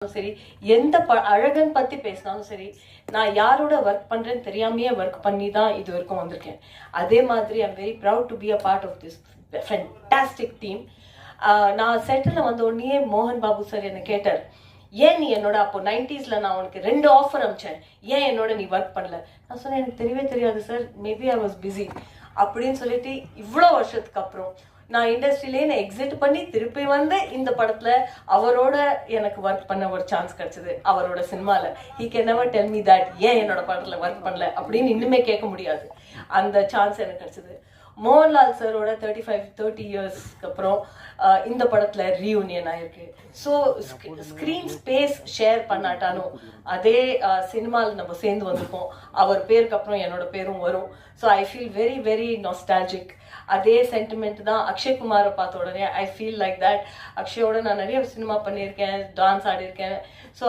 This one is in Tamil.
சரி, எந்த அழகன் பத்தி பேசினாலும் சரி, நான் யாரோட ஒர்க் பண்றேன்னு தெரியாமையே ஒர்க் பண்ணி தான் இது வரைக்கும் வந்திருக்கேன். அதே மாதிரி I'm very proud to be a part of this fantastic team. நான் செட்டில் வந்த உடனே மோகன் பாபு சார் என்னை கேட்டார், ஏன் நீ என்னோட அப்போ 90s நான் உனக்கு 2 ஆஃபர் அமிச்சேன், ஏன் என்னோட நீ ஒர்க் பண்ணல? நான் சொன்னேன், எனக்கு தெரியவே தெரியாது sir, maybe I was busy அப்படின்னு சொல்லிட்டு இவ்வளோ வருஷத்துக்கு அப்புறம் நான் இண்டஸ்ட்ரியிலே நான் எக்ஸிட் பண்ணி திருப்பி வந்து இந்த படத்துல அவரோட எனக்கு ஒர்க் பண்ண ஒரு சான்ஸ் கிடைச்சது. அவரோட சினிமால he can never tell me that ஏன் என்னோட படத்துல ஒர்க் பண்ணல அப்படின்னு இன்னுமே கேட்க முடியாது. அந்த சான்ஸ் எனக்கு கிடைச்சது. மோகன்லால் சாரோட 30 இயர்ஸ்க்கு அப்புறம் இந்த படத்துல ரீயூனியன் ஆயிருக்கு. ஸோ ஸ்க்ரீன் ஸ்பேஸ் ஷேர் பண்ணாட்டாலும் அதே சினிமாவில் நம்ம சேர்ந்து வந்திருக்கோம். அவர் பேருக்கு அப்புறம் என்னோட பேரும் வரும். So I feel very very nostalgic. அதே சென்டிமெண்ட் தான் அக்ஷய்குமாரை பார்த்த உடனே ஐ ஃபீல் லைக் தட். அக்ஷயோட நான் நிறைய சினிமா பண்ணியிருக்கேன், டான்ஸ் ஆடியிருக்கேன். ஸோ